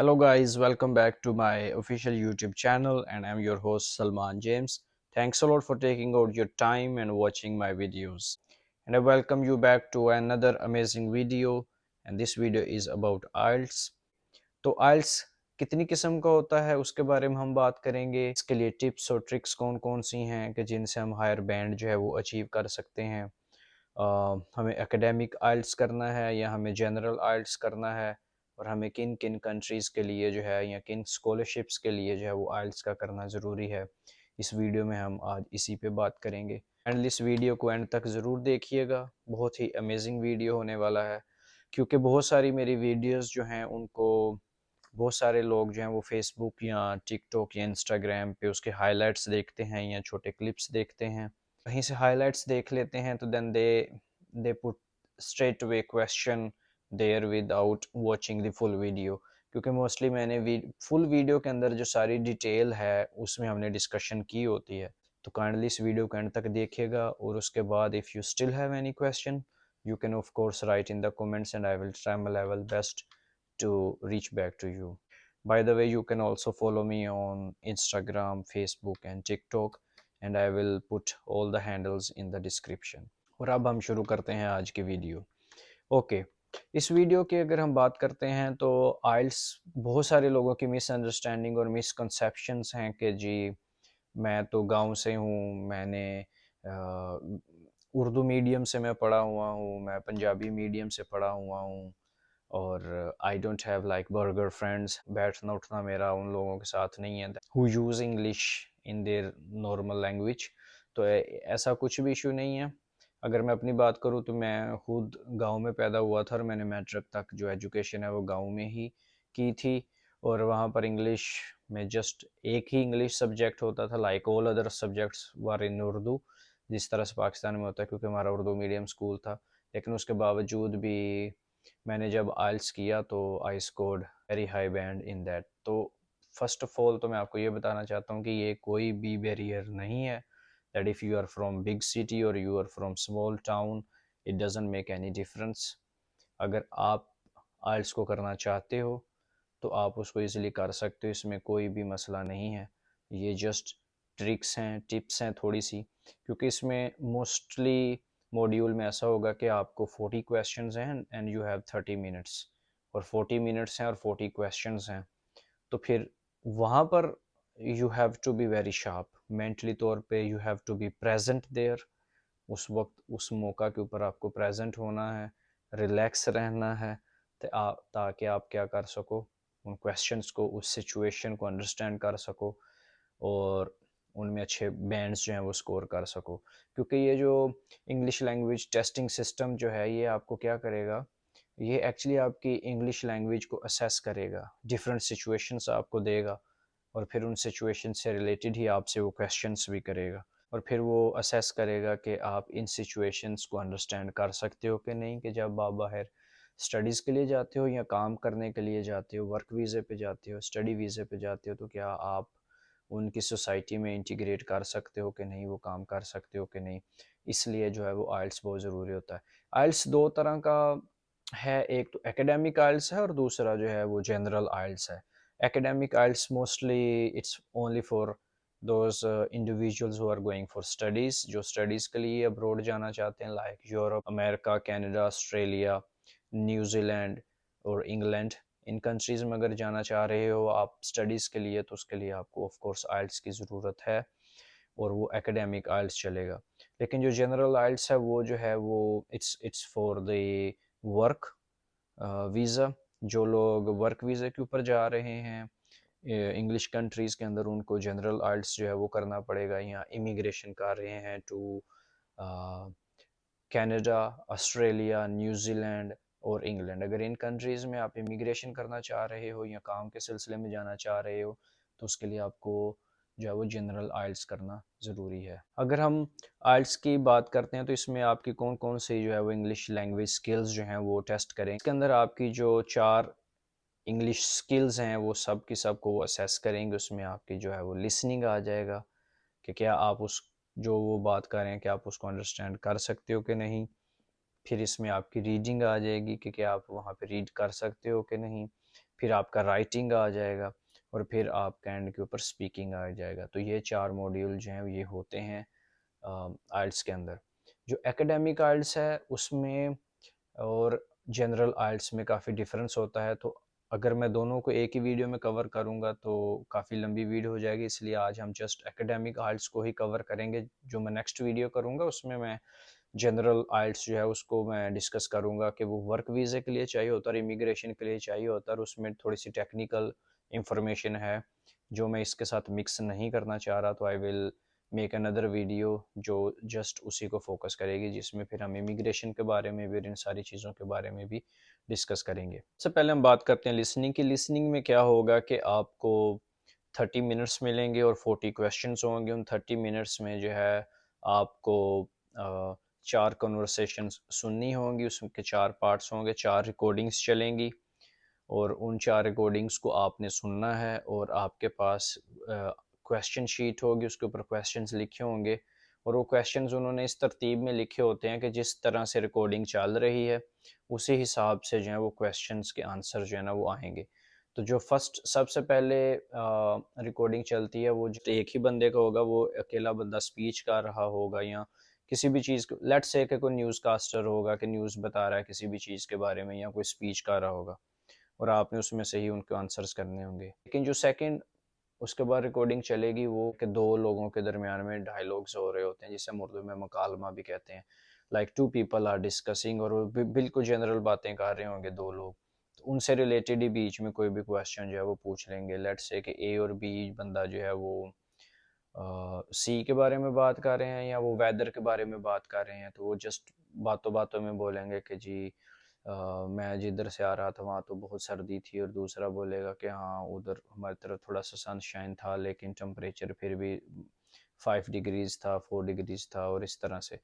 Hello guys, welcome back to my official YouTube channel and I'm your host Salman James. Thanks a lot for taking out your time and watching my videos. And I welcome you back to another amazing video and this video is about IELTS. तो IELTS कितनी किस्म का होता है उसके बारे में हम बात करेंगे। इसके लिए टिप्स और ट्रिक्स कौन कौन सी हैं कि जिनसे हम हायर बैंड जो है वो अचीव कर सकते हैं। हमें एकेडमिक आइल्स करना है या हमें जनरल आइल्स करना है और हमें किन किन कंट्रीज़ के लिए जो है या किन स्कॉलरशिप्स के लिए जो है वो आइल्स का करना ज़रूरी है। इस वीडियो में हम आज इसी पे बात करेंगे एंड इस वीडियो को एंड तक ज़रूर देखिएगा। बहुत ही अमेजिंग वीडियो होने वाला है क्योंकि बहुत सारी मेरी वीडियोस जो हैं उनको बहुत सारे लोग जो हैं वो फेसबुक या टिकटॉक या इंस्टाग्राम पे उसके हाइलाइट्स देखते हैं या छोटे क्लिप्स देखते हैं, कहीं से हाइलाइट्स देख लेते हैं तो then they put straight away question there without watching the full video. क्योंकि मोस्टली मैंने फुल वीडियो के अंदर जो सारी डिटेल है उसमें हमने डिस्कशन की होती है। तो काइंडली इस वीडियो को एंड तक देखिएगा और उसके बाद if you still have any question you can of course write in the comments and I will try my level best to reach back to you. By the way, you can also follow me on Instagram, Facebook and TikTok and I will put all the handles in the description. और अब हम शुरू करते हैं आज की video. Okay, इस video की अगर हम बात करते हैं तो आइल्स बहुत सारे लोगों की मिसअंडरस्टैंडिंग और मिसकंसेप्शंस हैं कि जी मैं तो गांव से हूँ, मैंने उर्दू मीडियम से मैं पढ़ा हुआ हूँ, मैं पंजाबी मीडियम से पढ़ा हुआ हूँ और I don't have like burger friends. बैठना उठना मेरा उन लोगों के साथ नहीं है who use English in their normal language. तो ऐसा कुछ भी इशू नहीं है। अगर मैं अपनी बात करूँ तो मैं खुद गांव में पैदा हुआ था और मैंने मैट्रिक तक जो एजुकेशन है वो गांव में ही की थी और वहाँ पर इंग्लिश में जस्ट एक ही इंग्लिश सब्जेक्ट होता था, लाइक ऑल अदर सब्जेक्ट्स वर इन उर्दू, जिस तरह से पाकिस्तान में होता है क्योंकि हमारा उर्दू मीडियम स्कूल था। लेकिन उसके बावजूद भी मैंने जब आइल्स किया तो I scored very high band in that. तो फर्स्ट ऑफ ऑल तो मैं आपको ये बताना चाहता हूँ कि ये कोई भी बैरियर नहीं है that if you are from big city or you are from small town it doesn't make any difference। अगर आप आइल्स को करना चाहते हो तो आप उसको इजीली कर सकते हो, इसमें कोई भी मसला नहीं है। ये जस्ट ट्रिक्स हैं, टिप्स हैं थोड़ी सी, क्योंकि इसमें मोस्टली मॉड्यूल में ऐसा होगा कि आपको 40 क्वेश्चंस हैं एंड यू हैव 30 मिनट्स और 40 मिनट्स हैं और 40 क्वेश्चंस हैं। तो फिर वहाँ पर you have to be very sharp mentally तौर पे, you have to be present there. उस वक्त उस मौका के ऊपर आपको प्रेजेंट होना है, रिलैक्स रहना है ताकि आप क्या कर सको, उन क्वेश्चंस को, उस सिचुएशन को अंडरस्टैंड कर सको और उनमें अच्छे बैंड्स जो हैं वो स्कोर कर सको। क्योंकि ये जो इंग्लिश लैंग्वेज टेस्टिंग सिस्टम जो है ये आपको क्या करेगा, ये एक्चुअली आपकी इंग्लिश लैंग्वेज को असेस करेगा, डिफरेंट सिचुएशंस आपको देगा और फिर उन सिचुएशन से रिलेटेड ही आपसे वो क्वेश्चंस भी करेगा और फिर वो असेस करेगा कि आप इन सिचुएशंस को अंडरस्टैंड कर सकते हो कि नहीं। कि जब आप बाहर स्टडीज़ के लिए जाते हो या काम करने के लिए जाते हो, वर्क वीज़े पे जाते हो, स्टडी वीज़े पे जाते हो, तो क्या आप उनकी सोसाइटी में इंटीग्रेट कर सकते हो कि नहीं, वो काम कर सकते हो कि नहीं। इसलिए जो है वो आइल्स बहुत ज़रूरी होता है। आइल्स दो तरह का है, एक तो एकेडमिक आइल्स है और दूसरा जो है वो जनरल आइल्स है। Academic IELTS mostly it's only for those individuals who are going for studies, जो स्टडीज़ के लिए अब्रॉड जाना चाहते हैं, like Europe, America, Canada, Australia, New Zealand और इंग्लैंड। इन कंट्रीज़ में अगर जाना चाह रहे हो आप स्टडीज़ के लिए तो उसके लिए आपको ऑफ कोर्स आइल्स की ज़रूरत है और वो एकेडमिक आइल्स चलेगा। लेकिन जो जनरल आइल्स है वो जो है वो it's for the work visa. जो लोग वर्क वीज़ा के ऊपर जा रहे हैं इंग्लिश कंट्रीज़ के अंदर, उनको जनरल आइल्स जो है वो करना पड़ेगा। या इमिग्रेशन कर रहे हैं टू कनाडा, ऑस्ट्रेलिया, न्यूजीलैंड और इंग्लैंड, अगर इन कंट्रीज़ में आप इमिग्रेशन करना चाह रहे हो या काम के सिलसिले में जाना चाह रहे हो तो उसके लिए आपको जो है वो जनरल आइल्स करना ज़रूरी है। अगर हम आइल्स की बात करते हैं तो इसमें आपकी कौन कौन सी जो है वो इंग्लिश लैंग्वेज स्किल्स जो हैं वो टेस्ट करें। इसके अंदर आपकी जो 4 इंग्लिश स्किल्स हैं वो सब की सब को असेस करेंगे। उसमें आपकी जो है वो लिसनिंग आ जाएगा कि क्या आप उस जो वो बात कर रहे हैं कि आप उसको अंडरस्टैंड कर सकते हो कि नहीं। फिर इसमें आपकी रीडिंग आ जाएगी कि क्या आप वहाँ पे रीड कर सकते हो कि नहीं। फिर आपका राइटिंग आ जाएगा और फिर आपका एंड के ऊपर स्पीकिंग आ जाएगा। तो ये 4 मॉड्यूल जो हैं ये होते हैं आइल्स के अंदर। जो एकेडमिक आइल्स है उसमें और जनरल आइल्स में काफ़ी डिफरेंस होता है, तो अगर मैं दोनों को एक ही वीडियो में कवर करूँगा तो काफ़ी लंबी वीडियो हो जाएगी, इसलिए आज हम जस्ट एकेडमिक आइल्स को ही कवर करेंगे। जो मैं नेक्स्ट वीडियो करूँगा उसमें मैं जनरल आइल्स जो है उसको मैं डिस्कस करूँगा कि वो वर्क वीज़े के लिए चाहिए होता है और इमिग्रेशन के लिए चाहिए होता है, और उसमें थोड़ी सी टेक्निकल इंफॉर्मेशन है जो मैं इसके साथ मिक्स नहीं करना चाह रहा, तो I will make another video जो जस्ट उसी को फोकस करेगी, जिसमें फिर हम इमिग्रेशन के बारे में भी और इन सारी चीज़ों के बारे में भी डिस्कस करेंगे। सबसे पहले हम बात करते हैं लिसनिंग की। लिसनिंग में क्या होगा कि आपको 30 मिनट्स मिलेंगे और 40 क्वेश्चंस होंगे। उन 30 मिनट्स में जो है आपको 4 कन्वर्सेशंस सुननी होंगी, उसके 4 पार्ट्स होंगे, 4 रिकॉर्डिंग्स चलेंगी और उन 4 रिकॉर्डिंग्स को आपने सुनना है और आपके पास क्वेश्चन शीट होगी, उसके ऊपर क्वेश्चंस लिखे होंगे और वो क्वेश्चंस उन्होंने इस तरतीब में लिखे होते हैं कि जिस तरह से रिकॉर्डिंग चल रही है उसी हिसाब से जो है वो क्वेश्चंस के आंसर जो है ना वो आएंगे। तो जो फर्स्ट सबसे पहले रिकॉर्डिंग चलती है वो जो एक ही बंदे का होगा, वो अकेला बंदा स्पीच कर रहा होगा या किसी भी चीज़ को, लेट्स से कि कोई न्यूज़ कास्टर होगा कि न्यूज़ बता रहा है किसी भी चीज़ के बारे में, या कोई स्पीच कर रहा होगा और आपने उसमें से ही उनको आंसर्स करने होंगे। लेकिन जो सेकंड उसके बाद रिकॉर्डिंग चलेगी वो कि दो लोगों के दरमियान में डायलॉग्स हो रहे होते हैं, जिसे हम उर्दू में मुकालमा भी कहते हैं। Like two people are discussing, और वो बिल्कुल जनरल बातें कर रहे होंगे दो लोग, तो उनसे रिलेटेड ही बीच में कोई भी क्वेश्चन जो है वो पूछ लेंगे। लेट्स से कि ए और बी बंदा जो है वो सी के बारे में बात कर रहे हैं या वो वेदर के बारे में बात कर रहे हैं, तो वो जस्ट बातों बातों में बोलेंगे कि जी मैं जिधर से आ रहा था वहाँ तो बहुत सर्दी थी, और दूसरा बोलेगा कि हाँ उधर हमारी तरफ थोड़ा सा सनशाइन था लेकिन टेम्परेचर फिर भी 5 डिग्रीज था, 4 डिग्रीज था, और इस तरह से।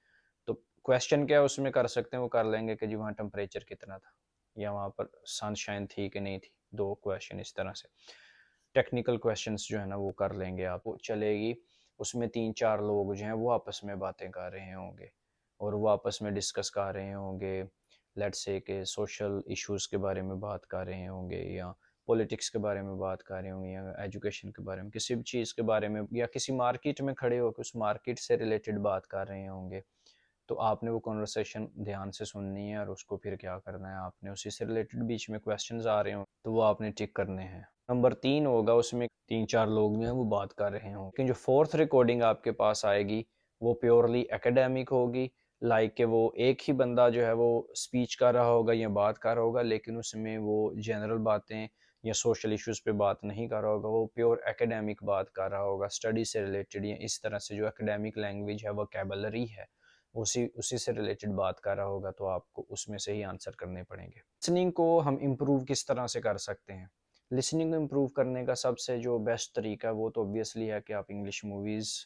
तो क्वेश्चन क्या उसमें कर सकते हैं, वो कर लेंगे कि जी वहाँ टेम्परेचर कितना था या वहाँ पर सनशाइन थी कि नहीं थी। दो क्वेश्चन इस तरह से टेक्निकल क्वेश्चंस जो है ना वो कर लेंगे आप, वो चलेगी। उसमें 3-4 लोग जो हैं वो आपस में बातें कर रहे होंगे और वो आपस में डिस्कस कर रहे होंगे। लेट्स से कि सोशल इश्यूज़ के बारे में बात कर रहे होंगे या पॉलिटिक्स के बारे में बात कर रहे होंगे या एजुकेशन के बारे में, किसी भी चीज़ के बारे में, या किसी मार्केट में खड़े होकर उस मार्केट से रिलेटेड बात कर रहे होंगे। तो आपने वो कन्वर्सेशन ध्यान से सुननी है और उसको फिर क्या करना है, आपने उसी से रिलेटेड बीच में क्वेश्चंस आ रहे हो तो वो आपने टिक करने हैं। नंबर 3 होगा, उसमें 3-4 लोग जो हैं वो बात कर रहे हों, लेकिन जो फोर्थ रिकॉर्डिंग आपके पास आएगी वो प्योरली एकेडमिक होगी। लाइक कि वो एक ही बंदा जो है वो स्पीच कर रहा होगा या बात कर रहा होगा, लेकिन उसमें वो जनरल बातें या सोशल इश्यूज़ पे बात नहीं कर रहा होगा, वो प्योर एकेडमिक बात कर रहा होगा, स्टडी से रिलेटेड या इस तरह से जो एकेडमिक लैंग्वेज है, वोकैबुलरी है, उसी उसी से रिलेटेड बात कर रहा होगा, तो आपको उसमें से ही आंसर करने पड़ेंगे। लिसनिंग को हम इम्प्रूव किस तरह से कर सकते हैं? लिसनिंग को इम्प्रूव करने का सबसे जो बेस्ट तरीका है वो तो ऑब्वियसली है कि आप इंग्लिश मूवीज़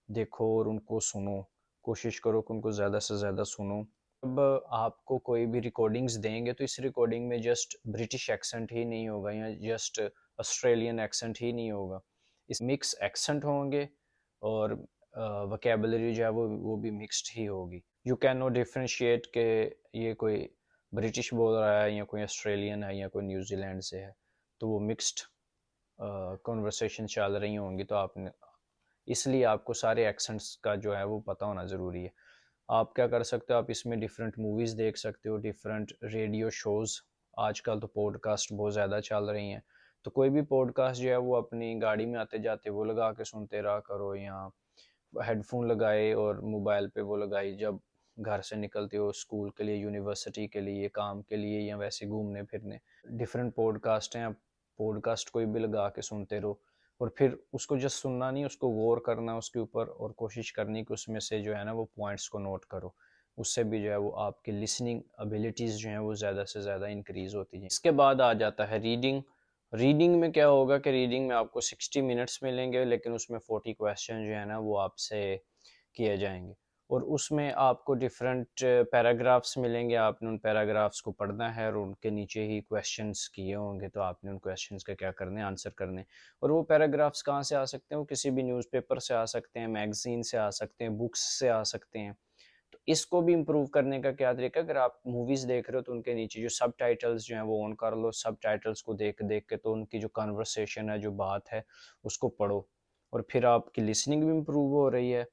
देखो और उनको सुनो। कोशिश करो कि उनको ज़्यादा से ज़्यादा सुनो। अब आपको कोई भी रिकॉर्डिंग्स देंगे तो इस रिकॉर्डिंग में जस्ट ब्रिटिश एक्सेंट ही नहीं होगा या जस्ट ऑस्ट्रेलियन एक्सेंट ही नहीं होगा। इस मिक्स एक्सेंट होंगे और वोकैबुलरी जो है वो भी मिक्स्ड ही होगी। यू कैन नॉट डिफरेंशिएट कि ये कोई ब्रिटिश बोल रहा है या कोई ऑस्ट्रेलियन है या कोई न्यूजीलैंड से है, तो वो मिक्स्ड कॉन्वर्सेशन चल रही होंगी, तो आपने इसलिए आपको सारे एक्सेंट्स का जो है वो पता होना ज़रूरी है। आप क्या कर सकते हो, आप इसमें डिफरेंट मूवीज़ देख सकते हो, डिफरेंट रेडियो शोज़, आजकल तो पॉडकास्ट बहुत ज़्यादा चल रही हैं, तो कोई भी पॉडकास्ट जो है वो अपनी गाड़ी में आते जाते वो लगा के सुनते रहा करो, या हेडफोन लगाए और मोबाइल पे वो लगाई जब घर से निकलते हो स्कूल के लिए, यूनिवर्सिटी के लिए, काम के लिए, या वैसे घूमने फिरने। डिफरेंट पॉडकास्ट हैं, आप पॉडकास्ट कोई भी लगा के सुनते रहो और फिर उसको जस्ट सुनना नहीं, उसको गौर करना उसके ऊपर और कोशिश करनी कि उसमें से जो है ना वो पॉइंट्स को नोट करो। उससे भी जो है वो आपकी लिसनिंग एबिलिटीज़ जो हैं वो ज़्यादा से ज़्यादा इंक्रीज़ होती हैं। इसके बाद आ जाता है रीडिंग। रीडिंग में क्या होगा कि रीडिंग में आपको 60 मिनट्स मिलेंगे, लेकिन उसमें 40 क्वेश्चन जो है ना वो आपसे किए जाएंगे और उसमें आपको डिफरेंट पैराग्राफ्स मिलेंगे। आपने उन पैराग्राफ्स को पढ़ना है और उनके नीचे ही क्वेश्चंस किए होंगे, तो आपने उन क्वेश्चंस के क्या करने, आंसर करने। और वो पैराग्राफ्स कहाँ से आ सकते हैं, वो किसी भी न्यूज़पेपर से आ सकते हैं, मैगजीन से आ सकते हैं, बुक्स से आ सकते हैं। तो इसको भी इम्प्रूव करने का क्या तरीका, अगर आप मूवीज़ देख रहे हो तो उनके नीचे जो सब टाइटल्स जो हैं वो ऑन कर लो, सब टाइटल्स को देख देख के तो उनकी जो कन्वर्सेशन है, जो बात है, उसको पढ़ो, और फिर आपकी लिसनिंग भी इम्प्रूव हो रही है,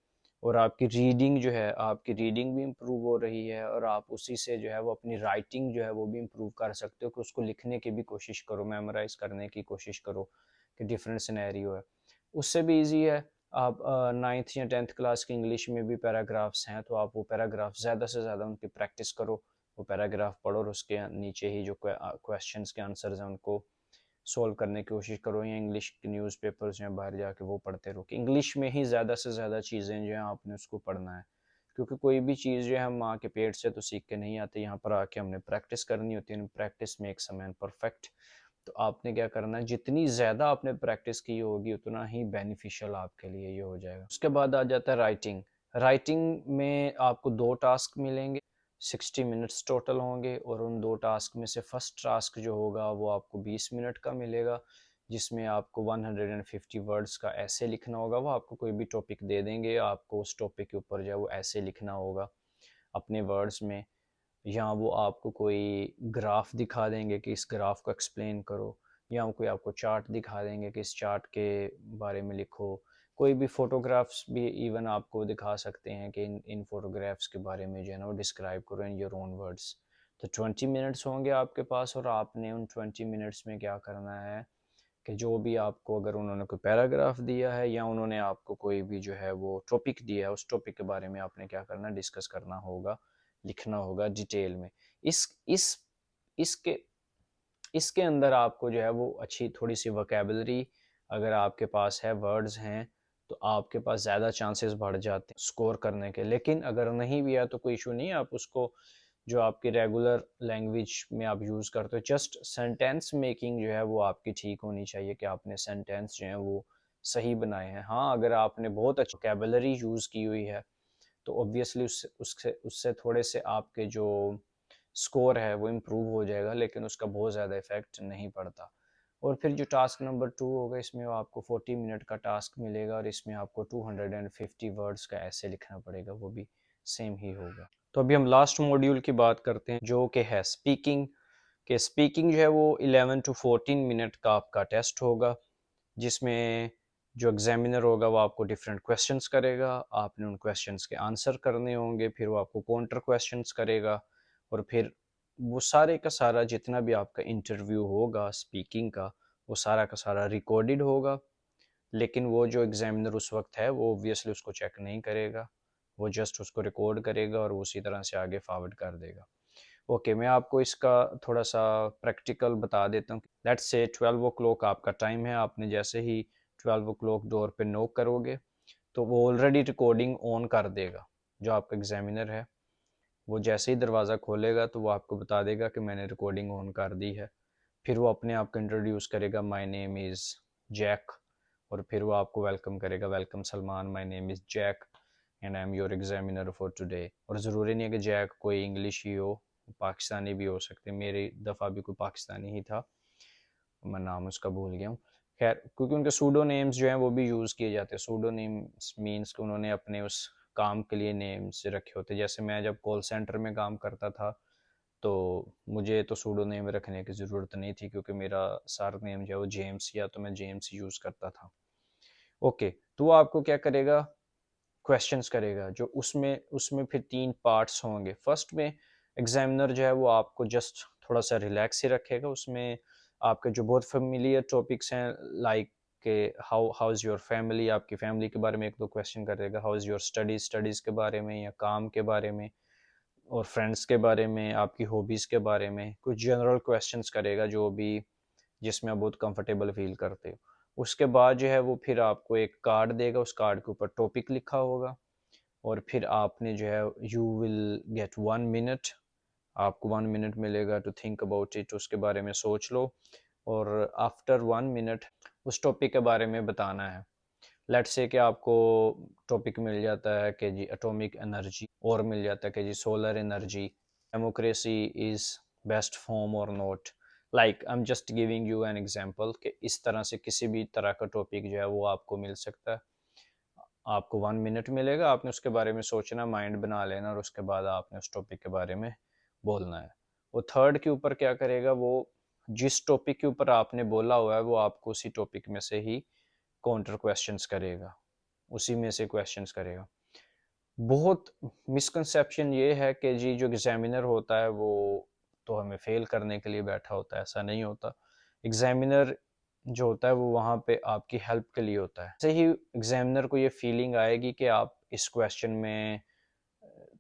और आपकी रीडिंग जो है, आपकी रीडिंग भी इम्प्रूव हो रही है, और आप उसी से जो है वो अपनी राइटिंग जो है वो भी इम्प्रूव कर सकते हो, कि उसको लिखने की भी कोशिश करो, मेमोराइज करने की कोशिश करो कि डिफरेंट सिनेरियो है। उससे भी ईजी है, आप 9th या 10th क्लास की इंग्लिश में भी पैराग्राफ्स हैं, तो आप वो पैराग्राफ ज़्यादा से ज़्यादा उनकी प्रैक्टिस करो, वो पैराग्राफ पढ़ो, और उसके नीचे ही जो क्वेश्चंस के आंसर्स हैं उनको सॉल्व करने की कोशिश करो, या इंग्लिश के न्यूज़पेपर्स जो हैं बाहर जाके वो पढ़ते रहो, कि इंग्लिश में ही ज़्यादा से ज़्यादा चीज़ें जो हैं आपने उसको पढ़ना है, क्योंकि कोई भी चीज़ जो है हम माँ के पेट से तो सीख के नहीं आते, यहाँ पर आके हमने प्रैक्टिस करनी होती है, practice makes a man perfect. तो आपने क्या करना है, जितनी ज़्यादा आपने प्रैक्टिस की होगी उतना ही बेनिफिशियल आपके लिए ये हो जाएगा। उसके बाद आ जाता है राइटिंग। राइटिंग में आपको 2 टास्क मिलेंगे, 60 मिनट्स टोटल होंगे, और उन 2 टास्क में से फर्स्ट टास्क जो होगा वो आपको 20 मिनट का मिलेगा, जिसमें आपको 150 वर्ड्स का ऐसे लिखना होगा। वो आपको कोई भी टॉपिक दे देंगे, आपको उस टॉपिक के ऊपर जो है वो ऐसे लिखना होगा अपने वर्ड्स में, या वो आपको कोई ग्राफ दिखा देंगे कि इस ग्राफ को एक्सप्लेन करो, या कोई आपको चार्ट दिखा देंगे कि इस चार्ट के बारे में लिखो, कोई भी फोटोग्राफ्स भी इवन आपको दिखा सकते हैं कि इन फोटोग्राफ्स के बारे में जो है ना वो डिस्क्राइब करो इन योर ओन वर्ड्स। तो 20 मिनट्स होंगे आपके पास, और आपने उन 20 मिनट्स में क्या करना है कि जो भी आपको, अगर उन्होंने कोई पैराग्राफ दिया है या उन्होंने आपको कोई भी जो है वो टॉपिक दिया है, उस टॉपिक के बारे में आपने क्या करना है, डिस्कस करना होगा, लिखना होगा डिटेल में। इस इसके इसके अंदर आपको जो है वो अच्छी थोड़ी सी वोकेबलरी अगर आपके पास है, वर्ड्स हैं, तो आपके पास ज़्यादा चांसेस बढ़ जाते हैं स्कोर करने के। लेकिन अगर नहीं भी है तो कोई इशू नहीं है, आप उसको जो आपकी रेगुलर लैंग्वेज में आप यूज़ करते हो, जस्ट सेंटेंस मेकिंग जो है वो आपकी ठीक होनी चाहिए, कि आपने सेंटेंस जो है वो सही बनाए हैं। हाँ, अगर आपने बहुत अच्छी वोकेबलरी यूज़ की हुई है तो ऑब्वियसली उससे उससे उससे थोड़े से आपके जो स्कोर है वो इम्प्रूव हो जाएगा, लेकिन उसका बहुत ज़्यादा इफेक्ट नहीं पड़ता। और फिर जो टास्क नंबर 2 होगा, इसमें आपको 40 मिनट का टास्क मिलेगा, और इसमें आपको 250 वर्ड्स का ऐसे लिखना पड़ेगा, वो भी सेम ही होगा। तो अभी हम लास्ट मॉड्यूल की बात करते हैं, जो कि है स्पीकिंग। के स्पीकिंग जो है वो 11 to 14 मिनट का आपका टेस्ट होगा, जिसमें जो एग्जामिनर होगा वो आपको डिफरेंट क्वेश्चंस करेगा, आपने उन क्वेश्चंस के आंसर करने होंगे, फिर वो आपको काउंटर क्वेश्चंस करेगा, और फिर वो सारे का सारा जितना भी आपका इंटरव्यू होगा स्पीकिंग का, वो सारा का सारा रिकॉर्डेड होगा। लेकिन वो जो एग्जामिनर उस वक्त है वो ऑब्वियसली उसको चेक नहीं करेगा, वो जस्ट उसको रिकॉर्ड करेगा और उसी तरह से आगे फॉरवर्ड कर देगा। ओके, मैं आपको इसका थोड़ा सा प्रैक्टिकल बता देता हूँ। लेट्स से 12 ओ क्लॉक आपका टाइम है, आपने जैसे ही 12 ओ क्लॉक डोर पे नॉक करोगे तो वो ऑलरेडी रिकॉर्डिंग ऑन कर देगा। जो आपका एग्जामिनर है वो जैसे ही दरवाज़ा खोलेगा तो वो आपको बता देगा कि मैंने रिकॉर्डिंग ऑन कर दी है। फिर वो अपने आप को इंट्रोड्यूस करेगा, माय नेम इज़ जैक, और फिर वो आपको वेलकम करेगा, welcome Salman, my name is Jack and I am your examiner for today. और ज़रूरी नहीं है कि जैक कोई इंग्लिश ही हो, पाकिस्तानी भी हो सकते। मेरी दफ़ा भी कोई पाकिस्तानी ही था, मैं नाम उसका भूल गया हूँ। खैर, क्योंकि उनके सूडो नेम्स जो हैं वो भी यूज़ किए जाते हैं। सूडो नेम्स मीन्स कि उन्होंने अपने उस काम के लिए नेम्स रखे होते। जैसे मैं जब कॉल सेंटर में काम करता था तो मुझे तो सूडो नेम रखने की ज़रूरत नहीं थी, क्योंकि मेरा सर नेम जो है वो जेम्स, या तो मैं जेम्स यूज़ करता था। ओके, तो वो आपको क्या करेगा, क्वेश्चंस करेगा, जो उसमें उसमें फिर 3 पार्ट्स होंगे। फर्स्ट में एग्जामिनर जो है वो आपको जस्ट थोड़ा सा रिलैक्स ही रखेगा, उसमें आपके जो बहुत फेमिलियर टॉपिक्स हैं, लाइक के हाउ इज़ योर फैमिली, आपकी फैमिली के बारे में 1-2 क्वेश्चन करेगा, हाउ इज़ योर स्टडीज़ के बारे में या काम के बारे में, और फ्रेंड्स के बारे में, आपकी हॉबीज़ के बारे में, कुछ जनरल क्वेश्चंस करेगा जो भी जिसमें आप बहुत कंफर्टेबल फील करते हो। उसके बाद जो है वो फिर आपको एक कार्ड देगा, उस कार्ड के ऊपर टॉपिक लिखा होगा, और फिर आपने जो है यू विल गेट 1 मिनट, आपको 1 मिनट मिलेगा टू थिंक अबाउट इट, उसके बारे में सोच लो, और आफ्टर 1 मिनट उस टॉपिक के बारे में बताना है। लेट्स से कि आपको टॉपिक मिल जाता है कि जी एटॉमिक एनर्जी, और मिल जाता है कि जी solar energy, democracy is best form और not, like I am just giving you an example, कि इस तरह से किसी भी तरह का टॉपिक जो है वो आपको मिल सकता है। आपको 1 मिनट मिलेगा, आपने उसके बारे में सोचना, माइंड बना लेना और उसके बाद आपने उस टॉपिक के बारे में बोलना है। वो थर्ड के ऊपर क्या करेगा, वो जिस टॉपिक के ऊपर आपने बोला हुआ है वो आपको उसी टॉपिक में से ही काउंटर क्वेश्चंस करेगा, उसी में से क्वेश्चंस करेगा। बहुत मिसकंसेप्शन ये है कि जी जो एग्जामिनर होता है वो तो हमें फेल करने के लिए बैठा होता है, ऐसा नहीं होता। एग्जामिनर जो होता है वो वहाँ पे आपकी हेल्प के लिए होता है। ऐसे ही एग्जामिनर को ये फीलिंग आएगी कि आप इस क्वेश्चन में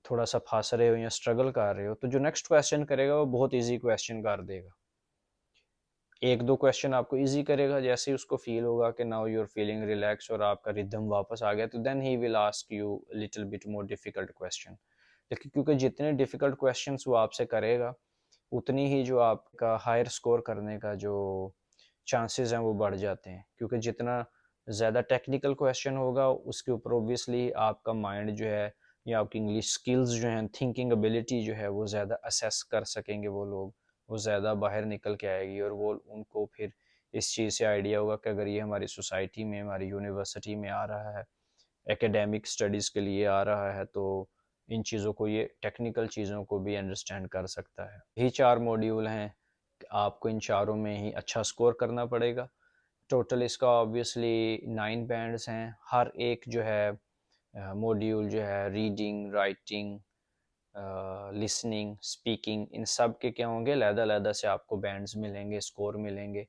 थोड़ा सा फंस रहे हो या स्ट्रगल कर रहे हो, तो जो नेक्स्ट क्वेश्चन करेगा वो बहुत इजी क्वेश्चन कर देगा। एक दो क्वेश्चन आपको इजी करेगा, जैसे ही उसको फील होगा कि now you are feeling relax और आपका रिदम वापस आ गया, तो then he will ask you little bit more difficult question. लेकिन क्योंकि जितने डिफिकल्ट क्वेश्चंस वो आपसे करेगा उतनी ही जो आपका हायर स्कोर करने का जो चांसेस हैं वो बढ़ जाते हैं, क्योंकि जितना ज़्यादा टेक्निकल क्वेश्चन होगा उसके ऊपर ओबियसली आपका माइंड जो है या आपकी इंग्लिश स्किल्स जो हैं, थिंकिंग एबिलिटी जो है वो ज़्यादा असेस कर सकेंगे वो लोग, वो ज़्यादा बाहर निकल के आएगी और वो उनको फिर इस चीज़ से आइडिया होगा कि अगर ये हमारी सोसाइटी में, हमारी यूनिवर्सिटी में आ रहा है, एकेडमिक स्टडीज़ के लिए आ रहा है, तो इन चीज़ों को, ये टेक्निकल चीज़ों को भी अंडरस्टैंड कर सकता है। यही 4 मॉड्यूल हैं, आपको इन चारों में ही अच्छा स्कोर करना पड़ेगा। टोटल इसका ऑब्वियसली 9 बैंड्स हैं। हर एक जो है मॉड्यूल जो है रीडिंग, राइटिंग, लिसनिंग, स्पीकिंग, इन सब के क्या होंगे, अलग-अलग से आपको बैंड्स मिलेंगे, स्कोर मिलेंगे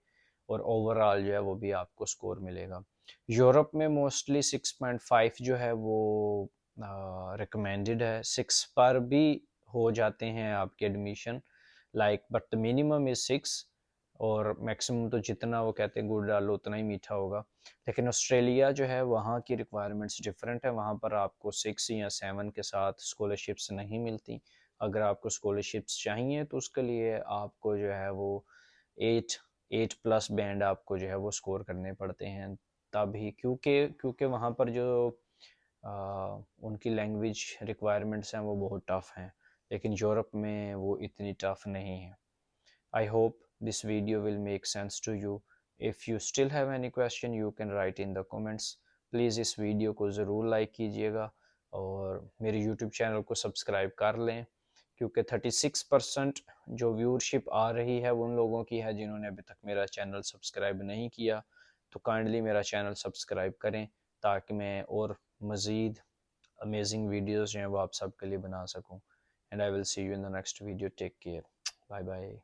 और ओवरऑल जो है वो भी आपको स्कोर मिलेगा। यूरोप में मोस्टली 6.5 जो है वो रिकमेंडेड है, 6 पर भी हो जाते हैं आपके admission, like but the minimum is 6 और मैक्सिमम तो जितना वो कहते हैं गुड़ डालो उतना ही मीठा होगा। लेकिन ऑस्ट्रेलिया जो है वहाँ की रिक्वायरमेंट्स डिफरेंट है, वहाँ पर आपको 6 या 7 के साथ स्कॉलरशिप्स नहीं मिलती। अगर आपको स्कॉलरशिप्स चाहिए तो उसके लिए आपको जो है वो 8 प्लस बैंड आपको जो है वो स्कोर करने पड़ते हैं तभी, क्योंकि क्योंकि वहाँ पर जो उनकी लैंग्वेज रिक्वायरमेंट्स हैं वो बहुत टफ़ हैं, लेकिन यूरोप में वो इतनी टफ़ नहीं है। I hope this video will make sense to you. If you still have any question, you can write in the comments. Please इस वीडियो को ज़रूर लाइक कीजिएगा और मेरे यूट्यूब चैनल को सब्सक्राइब कर लें, क्योंकि 36% जो व्यूअरशिप आ रही है वो उन लोगों की है जिन्होंने अभी तक मेरा चैनल सब्सक्राइब नहीं किया। तो काइंडली मेरा चैनल सब्सक्राइब करें ताकि मैं और मज़ीद अमेजिंग वीडियोज़ जो हैं वो आप सबके लिए बना सकूँ। And I will see you in the next video. Take care, bye bye.